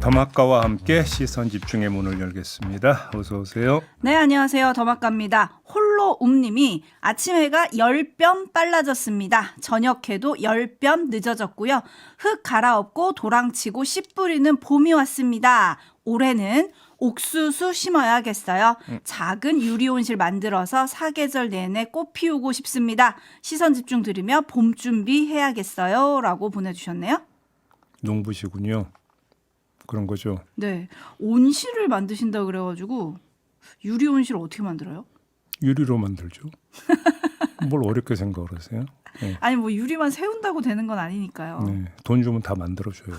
더마카와 함께 시선 집중의 문을 열겠습니다. 어서 오세요. 네, 안녕하세요. 더마카입니다. 홀로움님이 아침 해가 10뼘 빨라졌습니다. 저녁해도 10뼘 늦어졌고요. 흙 갈아엎고 도랑치고 씨 뿌리는 봄이 왔습니다. 올해는 옥수수 심어야겠어요. 작은 유리온실 만들어서 사계절 내내 꽃 피우고 싶습니다. 시선 집중 들으며 봄 준비해야겠어요. 라고 보내주셨네요. 농부시군요. 그런 거죠. 네, 온실을 만드신다 그래가지고 유리 온실을 어떻게 만들어요? 유리로 만들죠. 뭘 어렵게 생각을 하세요? 네. 아니 뭐 유리만 세운다고 되는 건 아니니까요. 네. 돈 주면 다 만들어줘요.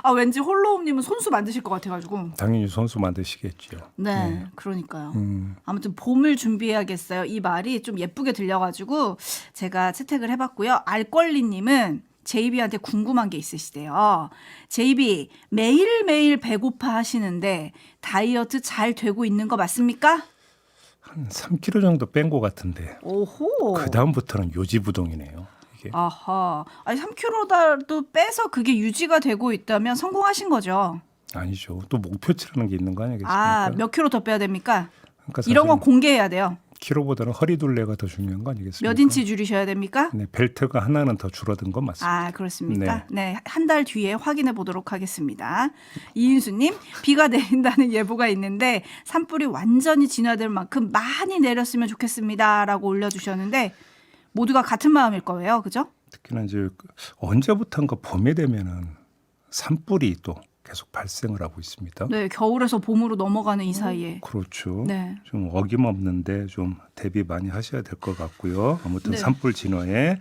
아 왠지 홀로움님은 손수 만드실 것 같아가지고. 당연히 선수 만드시겠죠. 네, 그러니까요. 음. 아무튼 봄을 준비해야겠어요. 이 말이 좀 예쁘게 들려가지고 제가 채택을 해봤고요. 알권리님은 제이비한테 궁금한 게 있으시대요. 제이비 매일매일 배고파 하시는데 다이어트 잘 되고 있는 거 맞습니까? 한 3kg 정도 뺀 것 같은데 오호. 그 다음부터는 요지부동이네요. 이게. 아하. 아니 3kg도 빼서 그게 유지가 되고 있다면 성공하신 거죠. 아니죠. 또 목표치라는 게 있는 거 아니겠습니까? 아, 몇 킬로 더 빼야 됩니까? 그러니까 이런 건 공개해야 돼요. 키로보다는 허리둘레가 더 중요한 거 아니겠습니까? 몇 인치 줄이셔야 됩니까? 네, 벨트가 하나는 더 줄어든 건 맞습니다. 아, 그렇습니까? 네, 한 달 뒤에 확인해 보도록 하겠습니다. 이인수님, 비가 내린다는 예보가 있는데 산불이 완전히 진화될 만큼 많이 내렸으면 좋겠습니다라고 올려주셨는데 모두가 같은 마음일 거예요, 그죠? 특히나 이제 언제부턴가 봄에 되면은 산불이 또 계속 발생을 하고 있습니다. 네, 겨울에서 봄으로 넘어가는 이 사이에. 그렇죠. 네. 좀 어김없는데 좀 대비 많이 하셔야 될 것 같고요. 아무튼 네. 산불 진화에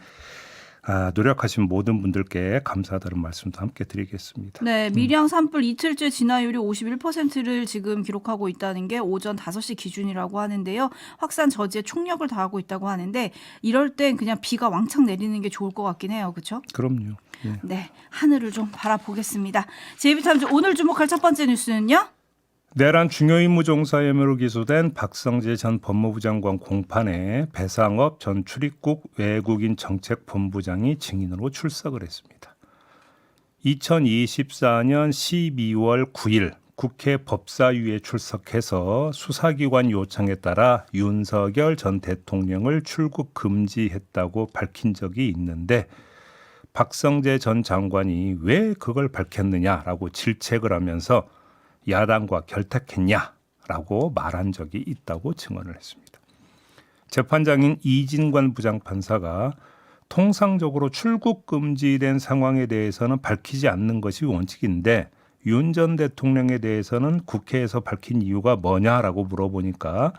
노력하신 모든 분들께 감사하다는 말씀도 함께 드리겠습니다. 네, 밀양 산불 이틀째 진화율이 51%를 지금 기록하고 있다는 게 오전 5시 기준이라고 하는데요. 확산 저지에 총력을 다하고 있다고 하는데 이럴 땐 그냥 비가 왕창 내리는 게 좋을 것 같긴 해요. 그렇죠? 그럼요. 예. 네, 하늘을 좀 바라보겠습니다. 제이비타임즈 오늘 주목할 첫 번째 뉴스는요. 내란 중요 임무 종사 혐의로 기소된 박성재 전 법무부 장관 공판에 배상업 전 출입국 외국인 정책본부장이 증인으로 출석을 했습니다. 2024년 12월 9일 국회 법사위에 출석해서 수사기관 요청에 따라 윤석열 전 대통령을 출국 금지했다고 밝힌 적이 있는데 박성재 전 장관이 왜 그걸 밝혔느냐라고 질책을 하면서 야당과 결탁했냐라고 말한 적이 있다고 증언을 했습니다. 재판장인 이진관 부장판사가 통상적으로 출국 금지된 상황에 대해서는 밝히지 않는 것이 원칙인데 윤 전 대통령에 대해서는 국회에서 밝힌 이유가 뭐냐라고 물어보니까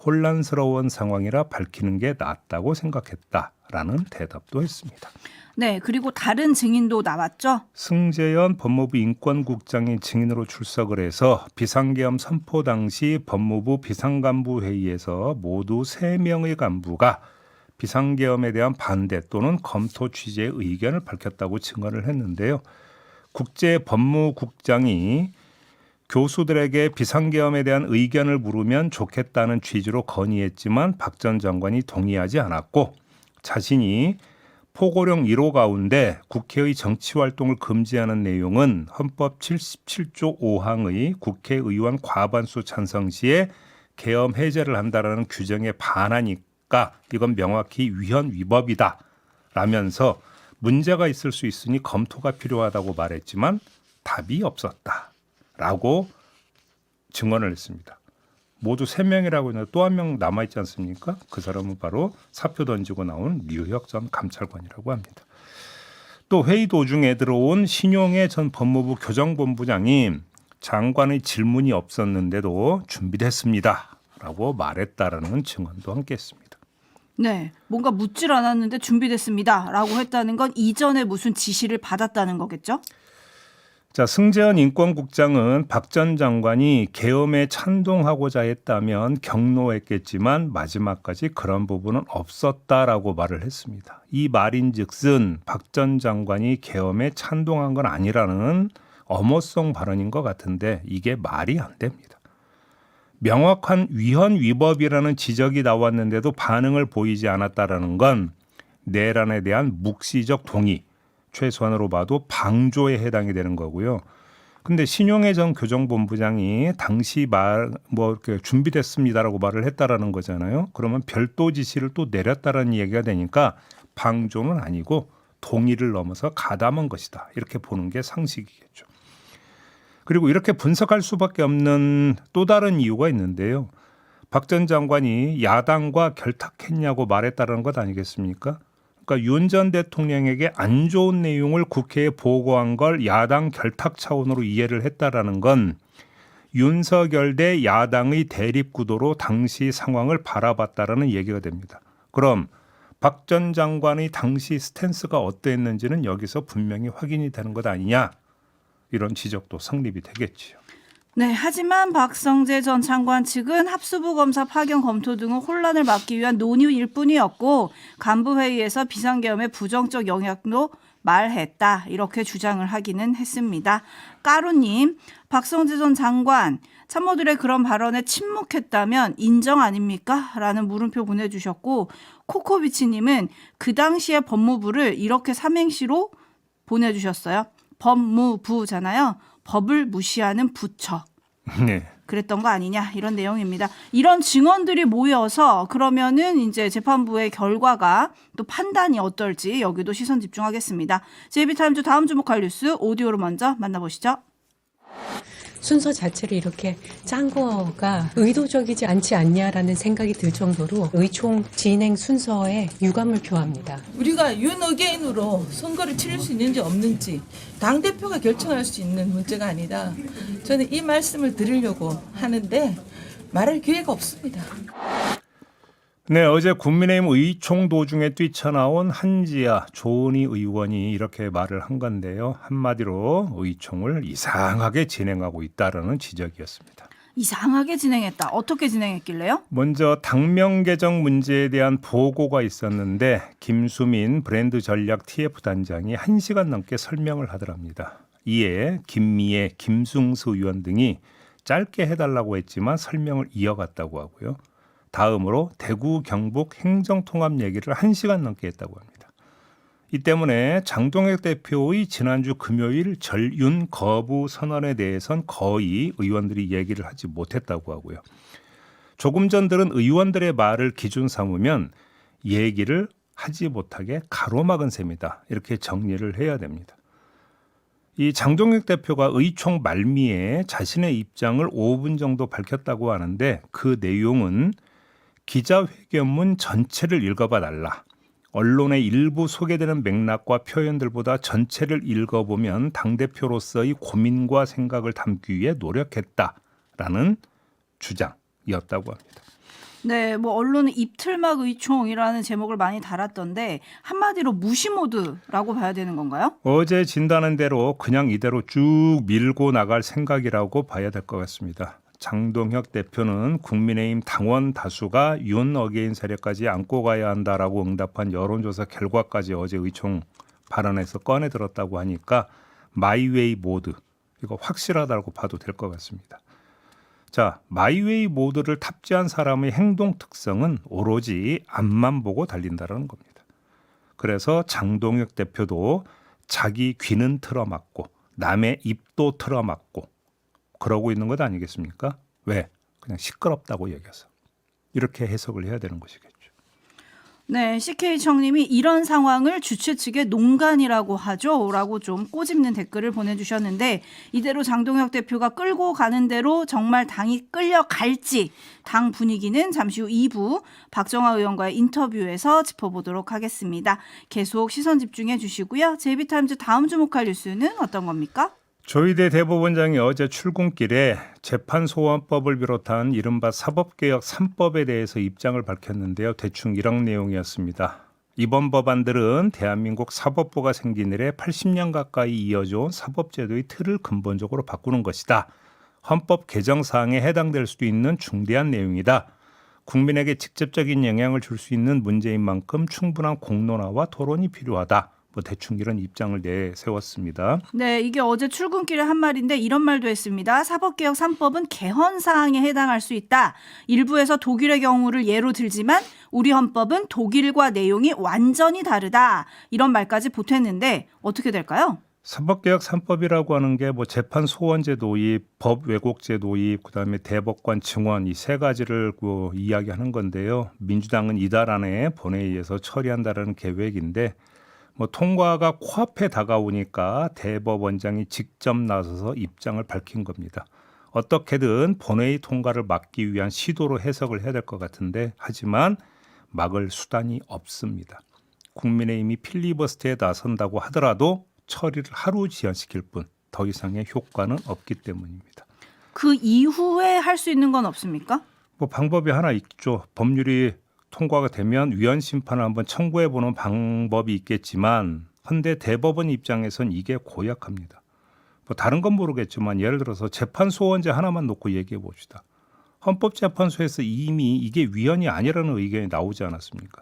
혼란스러운 상황이라 밝히는 게 낫다고 생각했다라는 대답도 했습니다. 네, 그리고 다른 증인도 나왔죠. 승재현 법무부 인권국장이 증인으로 출석을 해서 비상계엄 선포 당시 법무부 비상간부 회의에서 모두 3명의 간부가 비상계엄에 대한 반대 또는 검토 취지의 의견을 밝혔다고 증언을 했는데요. 국제법무국장이 교수들에게 비상계엄에 대한 의견을 물으면 좋겠다는 취지로 건의했지만 박 전 장관이 동의하지 않았고 자신이 포고령 1호 가운데 국회의 정치활동을 금지하는 내용은 헌법 77조 5항의 국회의원 과반수 찬성 시에 계엄 해제를 한다라는 규정에 반하니까 이건 명확히 위헌 위법이다 라면서 문제가 있을 수 있으니 검토가 필요하다고 말했지만 답이 없었다라고 증언을 했습니다. 모두 3명이라고 했는데 또 한 명 남아있지 않습니까? 그 사람은 바로 사표 던지고 나온 류혁 전 감찰관이라고 합니다. 또 회의 도중에 들어온 신용해 전 법무부 교정본부장이 장관의 질문이 없었는데도 준비됐습니다 라고 말했다라는 증언도 함께 했습니다. 네, 뭔가 묻질 않았는데 준비됐습니다 라고 했다는 건 이전에 무슨 지시를 받았다는 거겠죠? 자, 승재현 인권국장은 박 전 장관이 계엄에 찬동하고자 했다면 경로했겠지만 마지막까지 그런 부분은 없었다라고 말을 했습니다. 이 말인즉슨 박 전 장관이 계엄에 찬동한 건 아니라는 엄호성 발언인 것 같은데 이게 말이 안 됩니다. 명확한 위헌 위법이라는 지적이 나왔는데도 반응을 보이지 않았다라는 건 내란에 대한 묵시적 동의, 최소한으로 봐도 방조에 해당이 되는 거고요. 근데 신용회 전 교정본부장이 당시 이렇게 준비됐습니다라고 말을 했다라는 거잖아요. 그러면 별도 지시를 또 내렸다라는 얘기가 되니까 방조는 아니고 동의를 넘어서 가담한 것이다. 이렇게 보는 게 상식이겠죠. 그리고 이렇게 분석할 수밖에 없는 또 다른 이유가 있는데요. 박 전 장관이 야당과 결탁했냐고 말했다는 것 아니겠습니까? 그러니까 윤 전 대통령에게 안 좋은 내용을 국회에 보고한 걸 야당 결탁 차원으로 이해를 했다라는 건 윤석열 대 야당의 대립 구도로 당시 상황을 바라봤다라는 얘기가 됩니다. 그럼 박 전 장관의 당시 스탠스가 어떠했는지는 여기서 분명히 확인이 되는 것 아니냐, 이런 지적도 성립이 되겠지요. 네, 하지만 박성재 전 장관 측은 합수부 검사 파견 검토 등의 혼란을 막기 위한 논의일 뿐이었고 간부 회의에서 비상계엄의 부정적 영향도 말했다, 이렇게 주장을 하기는 했습니다. 까루님, 박성재 전 장관 참모들의 그런 발언에 침묵했다면 인정 아닙니까? 라는 물음표 보내주셨고, 코코비치님은 그 당시에 법무부를 이렇게 삼행시로 보내주셨어요. 법무부잖아요. 법을 무시하는 부처. 네. 그랬던 거 아니냐, 이런 내용입니다. 이런 증언들이 모여서 그러면은 이제 재판부의 결과가 또 판단이 어떨지 여기도 시선 집중하겠습니다. JB타임즈 다음 주목할 뉴스 오디오로 먼저 만나보시죠. 순서 자체를 이렇게 짠 거가 의도적이지 않지 않냐라는 생각이 들 정도로 의총 진행 순서에 유감을 표합니다. 우리가 윤어게인으로 선거를 치를 수 있는지 없는지 당대표가 결정할 수 있는 문제가 아니다. 저는 이 말씀을 드리려고 하는데 말할 기회가 없습니다. 네, 어제 국민의힘 의총 도중에 뛰쳐나온 한지아 조은희 의원이 이렇게 말을 한 건데요. 한마디로 의총을 이상하게 진행하고 있다라는 지적이었습니다. 이상하게 진행했다. 어떻게 진행했길래요? 먼저 당명 개정 문제에 대한 보고가 있었는데 김수민 브랜드 전략 TF 단장이 1시간 넘게 설명을 하더랍니다. 이에 김미애, 김승수 의원 등이 짧게 해달라고 했지만 설명을 이어갔다고 하고요. 다음으로 대구 경북 행정통합 얘기를 1시간 넘게 했다고 합니다. 이 때문에 장동혁 대표의 지난주 금요일 전윤 거부 선언에 대해선 거의 의원들이 얘기를 하지 못했다고 하고요. 조금 전 들은 의원들의 말을 기준 삼으면 얘기를 하지 못하게 가로막은 셈이다, 이렇게 정리를 해야 됩니다. 이 장동혁 대표가 의총 말미에 자신의 입장을 5분 정도 밝혔다고 하는데 그 내용은 기자회견문 전체를 읽어봐 달라. 언론의 일부 소개되는 맥락과 표현들보다 전체를 읽어보면 당대표로서의 고민과 생각을 담기 위해 노력했다라는 주장이었다고 합니다. 네, 뭐 언론은 입틀막 의총이라는 제목을 많이 달았던데 한마디로 무시 모드라고 봐야 되는 건가요? 어제 진단한 대로 그냥 이대로 쭉 밀고 나갈 생각이라고 봐야 될 것 같습니다. 장동혁 대표는 국민의힘 당원 다수가 윤 어게인 세력까지 안고 가야 한다라고 응답한 여론조사 결과까지 어제 의총 발언에서 꺼내 들었다고 하니까 마이웨이 모드, 이거 확실하다고 봐도 될 것 같습니다. 자, 마이웨이 모드를 탑재한 사람의 행동 특성은 오로지 앞만 보고 달린다는 겁니다. 그래서 장동혁 대표도 자기 귀는 틀어막고 남의 입도 틀어막고 그러고 있는 것 아니겠습니까? 왜? 그냥 시끄럽다고 얘기해서. 이렇게 해석을 해야 되는 것이겠죠. 네, CK청님이 이런 상황을 주최 측의 농간이라고 하죠? 라고 좀 꼬집는 댓글을 보내주셨는데 이대로 장동혁 대표가 끌고 가는 대로 정말 당이 끌려갈지 당 분위기는 잠시 후 2부 박정아 의원과의 인터뷰에서 짚어보도록 하겠습니다. 계속 시선 집중해 주시고요. JB타임즈 다음 주목할 뉴스는 어떤 겁니까? 조희대 대법원장이 어제 출근길에 재판소원법을 비롯한 이른바 사법개혁 3법에 대해서 입장을 밝혔는데요. 대충 이런 내용이었습니다. 이번 법안들은 대한민국 사법부가 생긴 이래 80년 가까이 이어져온 사법제도의 틀을 근본적으로 바꾸는 것이다. 헌법 개정 사항에 해당될 수도 있는 중대한 내용이다. 국민에게 직접적인 영향을 줄 수 있는 문제인 만큼 충분한 공론화와 토론이 필요하다. 뭐 대충 이런 입장을 내세웠습니다. 네, 이게 어제 출근길에 한 말인데 이런 말도 했습니다. 사법개혁 3법은 개헌 사항에 해당할 수 있다. 일부에서 독일의 경우를 예로 들지만 우리 헌법은 독일과 내용이 완전히 다르다. 이런 말까지 보탰는데 어떻게 될까요? 사법개혁 3법이라고 하는 게 뭐 재판 소원제 도입, 법 왜곡제 도입, 그다음에 대법관 증원 이 세 가지를 이야기하는 건데요. 민주당은 이달 안에 본회의에서 처리한다라는 계획인데 뭐 통과가 코앞에 다가오니까 대법원장이 직접 나서서 입장을 밝힌 겁니다. 어떻게든 본회의 통과를 막기 위한 시도로 해석을 해야 될 것 같은데 하지만 막을 수단이 없습니다. 국민의힘이 필리버스터에 나선다고 하더라도 처리를 하루 지연시킬 뿐 더 이상의 효과는 없기 때문입니다. 그 이후에 할 수 있는 건 없습니까? 뭐 방법이 하나 있죠. 법률이 통과가 되면 위헌 심판을 한번 청구해 보는 방법이 있겠지만 헌데 대법원 입장에선 이게 고약합니다. 뭐 다른 건 모르겠지만 예를 들어서 재판 소원제 하나만 놓고 얘기해 봅시다. 헌법재판소에서 이미 이게 위헌이 아니라는 의견이 나오지 않았습니까?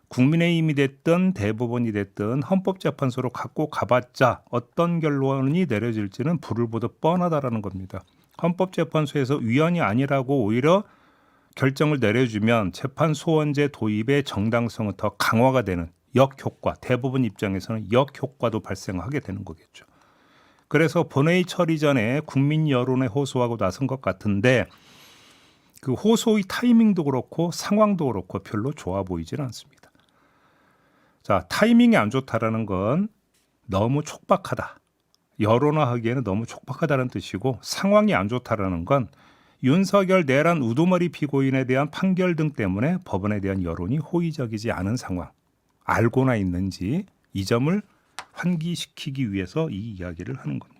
국민의힘이 됐든 대법원이 됐든 헌법재판소로 갖고 가봤자 어떤 결론이 내려질지는 불을 보듯 뻔하다라는 겁니다. 헌법재판소에서 위헌이 아니라고 오히려 결정을 내려주면 재판 소원제 도입의 정당성은 더 강화가 되는 역효과, 대법원 입장에서는 역효과도 발생하게 되는 거겠죠. 그래서 본회의 처리 전에 국민 여론에 호소하고 나선 것 같은데 그 호소의 타이밍도 그렇고 상황도 그렇고 별로 좋아 보이지는 않습니다. 자, 타이밍이 안 좋다라는 건 너무 촉박하다. 여론화하기에는 너무 촉박하다는 뜻이고 상황이 안 좋다라는 건 윤석열 내란 우두머리 피고인에 대한 판결 등 때문에 법원에 대한 여론이 호의적이지 않은 상황. 알고나 있는지 이 점을 환기시키기 위해서 이 이야기를 하는 겁니다.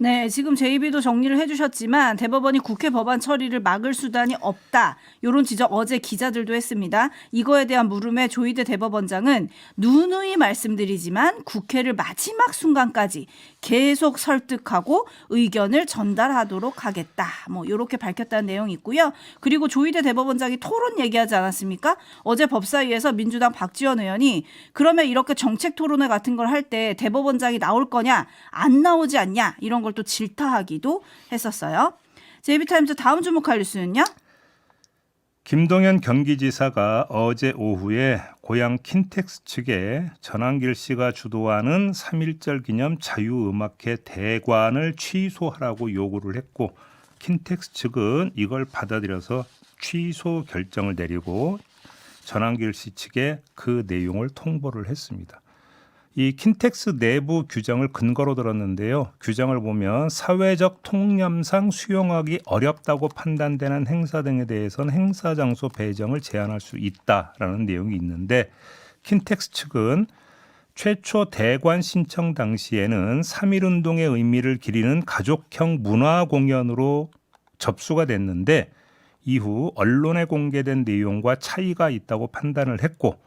네, 지금 JB도 정리를 해주셨지만 대법원이 국회 법안 처리를 막을 수단이 없다. 이런 지적 어제 기자들도 했습니다. 이거에 대한 물음에 조희대 대법원장은 누누이 말씀드리지만 국회를 마지막 순간까지 계속 설득하고 의견을 전달하도록 하겠다. 뭐 이렇게 밝혔다는 내용이 있고요. 그리고 조희대 대법원장이 토론 얘기하지 않았습니까? 어제 법사위에서 민주당 박지원 의원이 그러면 이렇게 정책 토론회 같은 걸 할 때 대법원장이 나올 거냐 안 나오지 않냐 이런 걸 또 질타하기도 했었어요. JB타임즈 다음 주목할 뉴스는요. 김동연 경기지사가 어제 오후에 고향 킨텍스 측에 전한길 씨가 주도하는 3.1절 기념 자유음악회 대관을 취소하라고 요구를 했고 킨텍스 측은 이걸 받아들여서 취소 결정을 내리고 전한길 씨 측에 그 내용을 통보를 했습니다. 이 킨텍스 내부 규정을 근거로 들었는데요. 규정을 보면 사회적 통념상 수용하기 어렵다고 판단되는 행사 등에 대해서는 행사 장소 배정을 제한할 수 있다라는 내용이 있는데 킨텍스 측은 최초 대관 신청 당시에는 3.1운동의 의미를 기리는 가족형 문화 공연으로 접수가 됐는데 이후 언론에 공개된 내용과 차이가 있다고 판단을 했고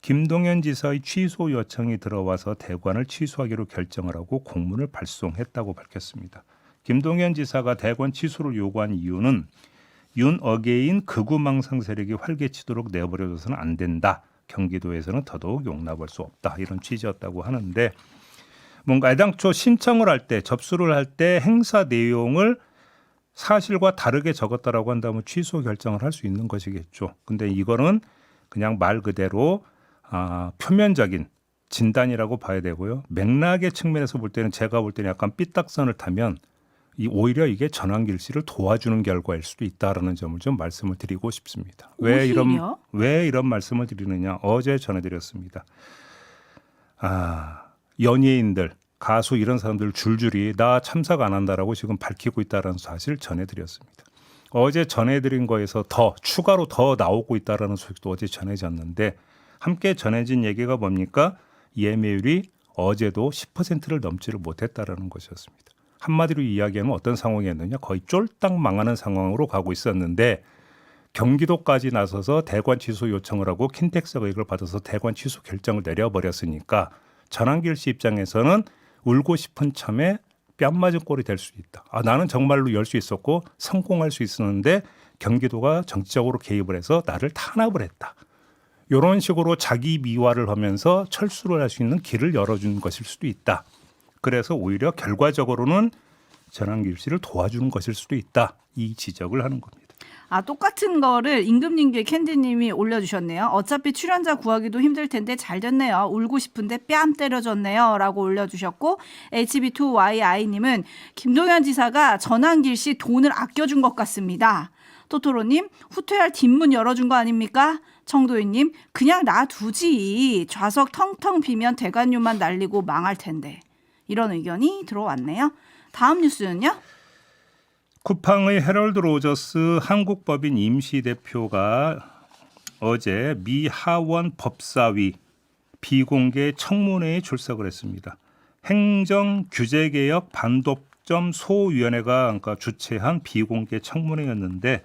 김동연 지사의 취소 요청이 들어와서 대관을 취소하기로 결정을 하고 공문을 발송했다고 밝혔습니다. 김동연 지사가 대관 취소를 요구한 이유는 윤 어게인 극우망상 세력이 활개치도록 내버려둬서는 안 된다. 경기도에서는 더더욱 용납할 수 없다. 이런 취지였다고 하는데 뭔가 애당초 신청을 할 때 접수를 할 때 행사 내용을 사실과 다르게 적었다라고 한다면 취소 결정을 할 수 있는 것이겠죠. 근데 이거는 그냥 말 그대로 표면적인 진단이라고 봐야 되고요. 맥락의 측면에서 볼 때는 제가 볼 때는 약간 삐딱선을 타면 오히려 이게 전한길 씨를 도와주는 결과일 수도 있다라는 점을 좀 말씀을 드리고 싶습니다. 왜 이런 말씀을 드리느냐? 어제 전해드렸습니다. 연예인들, 가수 이런 사람들 줄줄이 나 참석 안 한다라고 지금 밝히고 있다는 사실을 전해드렸습니다. 어제 전해드린 거에서 더 추가로 더 나오고 있다라는 소식도 어제 전해졌는데 함께 전해진 얘기가 뭡니까? 예매율이 어제도 10%를 넘지를 못했다라는 것이었습니다. 한마디로 이야기하면 어떤 상황이었느냐? 거의 쫄딱 망하는 상황으로 가고 있었는데 경기도까지 나서서 대관 취소 요청을 하고 킨텍스가 이걸 받아서 대관 취소 결정을 내려버렸으니까 전한길 씨 입장에서는 울고 싶은 참에 뺨 맞은 꼴이 될 수 있다. 나는 정말로 열 수 있었고 성공할 수 있었는데 경기도가 정치적으로 개입을 해서 나를 탄압을 했다. 이런 식으로 자기 미화를 하면서 철수를 할 수 있는 길을 열어준 것일 수도 있다. 그래서 오히려 결과적으로는 전한길 씨를 도와주는 것일 수도 있다. 이 지적을 하는 겁니다. 똑같은 거를 임금님께 캔디님이 올려주셨네요. 어차피 출연자 구하기도 힘들 텐데 잘 됐네요. 울고 싶은데 뺨 때려줬네요. 라고 올려주셨고 HB2YI님은 김동연 지사가 전환길 씨 돈을 아껴준 것 같습니다. 토토로님 후퇴할 뒷문 열어준 거 아닙니까? 청도희님 그냥 놔두지. 좌석 텅텅 비면 대관료만 날리고 망할 텐데. 이런 의견이 들어왔네요. 다음 뉴스는요? 쿠팡의 헤럴드 로저스 한국법인 임시대표가 어제 미 하원 법사위 비공개 청문회에 출석을 했습니다. 행정규제개혁 반독점 소위원회가 그러니까 주최한 비공개 청문회였는데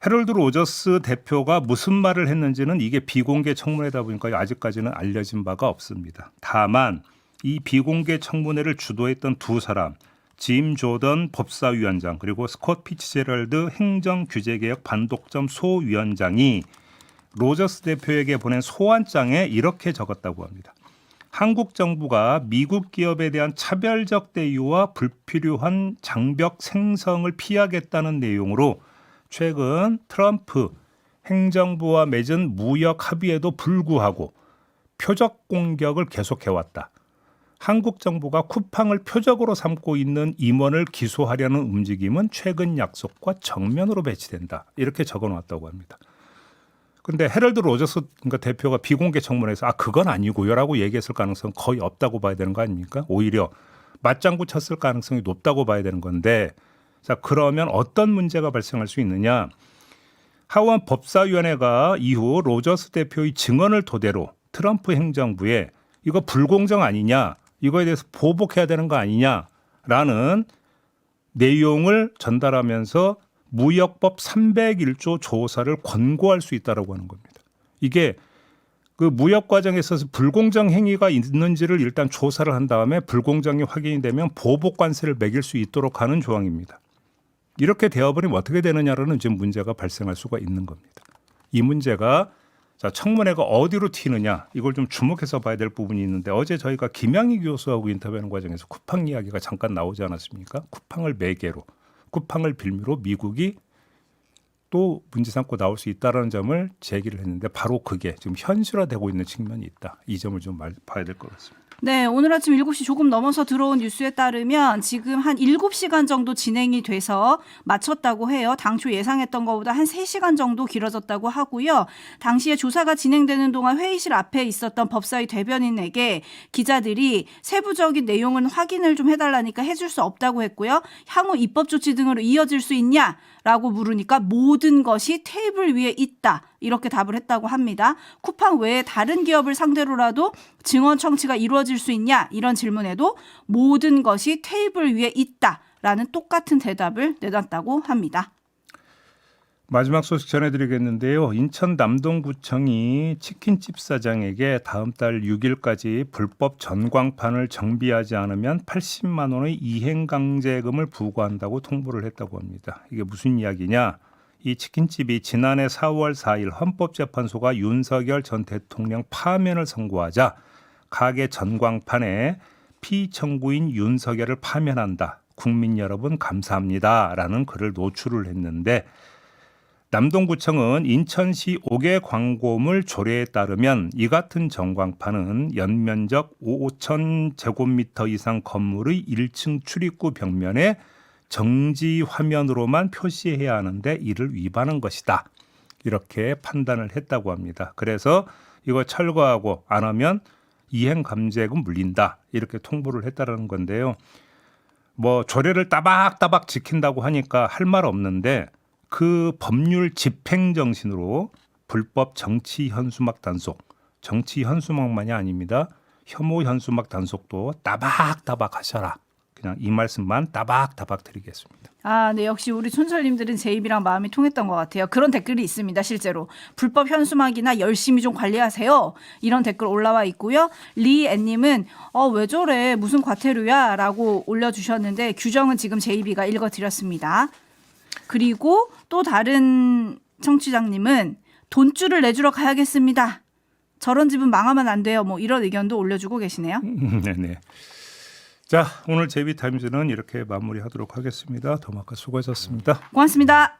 헤럴드 로저스 대표가 무슨 말을 했는지는 이게 비공개 청문회다 보니까 아직까지는 알려진 바가 없습니다. 다만 이 비공개 청문회를 주도했던 두 사람 짐 조던 법사위원장 그리고 스콧 피츠제럴드 행정규제개혁 반독점 소위원장이 로저스 대표에게 보낸 소환장에 이렇게 적었다고 합니다. 한국 정부가 미국 기업에 대한 차별적 대우와 불필요한 장벽 생성을 피하겠다는 내용으로 최근 트럼프 행정부와 맺은 무역 합의에도 불구하고 표적 공격을 계속해왔다. 한국 정부가 쿠팡을 표적으로 삼고 있는 임원을 기소하려는 움직임은 최근 약속과 정면으로 배치된다. 이렇게 적어놨다고 합니다. 그런데 헤럴드 로저스 대표가 비공개 청문회에서 그건 아니고요라고 얘기했을 가능성은 거의 없다고 봐야 되는 거 아닙니까? 오히려 맞장구 쳤을 가능성이 높다고 봐야 되는 건데 자 그러면 어떤 문제가 발생할 수 있느냐? 하원 법사위원회가 이후 로저스 대표의 증언을 토대로 트럼프 행정부에 이거 불공정 아니냐? 이거에 대해서 보복해야 되는 거 아니냐라는 내용을 전달하면서 무역법 301조 조사를 권고할 수 있다라고 하는 겁니다. 이게 그 무역 과정에 있어서 불공정 행위가 있는지를 일단 조사를 한 다음에 불공정이 확인이 되면 보복 관세를 매길 수 있도록 하는 조항입니다. 이렇게 되어버리면 어떻게 되느냐라는 지금 문제가 발생할 수가 있는 겁니다. 이 문제가 자, 청문회가 어디로 튀느냐 이걸 좀 주목해서 봐야 될 부분이 있는데 어제 저희가 김양희 교수하고 인터뷰하는 과정에서 쿠팡 이야기가 잠깐 나오지 않았습니까? 쿠팡을 매개로 쿠팡을 빌미로 미국이 또 문제 삼고 나올 수 있다는 점을 제기를 했는데 바로 그게 지금 현실화되고 있는 측면이 있다. 이 점을 좀 봐야 될 것 같습니다. 네, 오늘 아침 7시 조금 넘어서 들어온 뉴스에 따르면 지금 한 7시간 정도 진행이 돼서 마쳤다고 해요. 당초 예상했던 것보다 한 3시간 정도 길어졌다고 하고요. 당시에 조사가 진행되는 동안 회의실 앞에 있었던 법사위 대변인에게 기자들이 세부적인 내용은 확인을 좀 해달라니까 해줄 수 없다고 했고요. 향후 입법 조치 등으로 이어질 수 있냐? 라고 물으니까 모든 것이 테이블 위에 있다. 이렇게 답을 했다고 합니다. 쿠팡 외에 다른 기업을 상대로라도 증언 청취가 이루어질 수 있냐? 이런 질문에도 모든 것이 테이블 위에 있다라는 똑같은 대답을 내놨다고 합니다. 마지막 소식 전해드리겠는데요. 인천 남동구청이 치킨집 사장에게 다음 달 6일까지 불법 전광판을 정비하지 않으면 80만 원의 이행강제금을 부과한다고 통보를 했다고 합니다. 이게 무슨 이야기냐? 이 치킨집이 지난해 4월 4일 헌법재판소가 윤석열 전 대통령 파면을 선고하자 가게 전광판에 피청구인 윤석열을 파면한다. 국민 여러분 감사합니다라는 글을 노출을 했는데 남동구청은 인천시 5개 광고물 조례에 따르면 이 같은 전광판은 연면적 5천 제곱미터 이상 건물의 1층 출입구 벽면에 정지 화면으로만 표시해야 하는데 이를 위반한 것이다. 이렇게 판단을 했다고 합니다. 그래서 이거 철거하고 안 하면 이행감제금 물린다. 이렇게 통보를 했다는 건데요. 뭐 조례를 따박따박 지킨다고 하니까 할 말 없는데 그 법률 집행 정신으로 불법 정치 현수막 단속, 정치 현수막만이 아닙니다. 혐오 현수막 단속도 따박따박 하셔라. 그냥 이 말씀만 따박따박 드리겠습니다. 네, 역시 우리 촌철님들은 제 입이랑 마음이 통했던 것 같아요. 그런 댓글이 있습니다, 실제로. 불법 현수막이나 열심히 좀 관리하세요. 이런 댓글 올라와 있고요. 리앤님은 왜 저래? 무슨 과태료야? 라고 올려주셨는데 규정은 지금 제이비가 읽어드렸습니다. 그리고 또 다른 청취자님은 돈줄을 내주러 가야겠습니다. 저런 집은 망하면 안 돼요. 뭐 이런 의견도 올려주고 계시네요. 네네. 자, 오늘 제이비타임즈는 이렇게 마무리하도록 하겠습니다. 더마카 수고하셨습니다. 고맙습니다.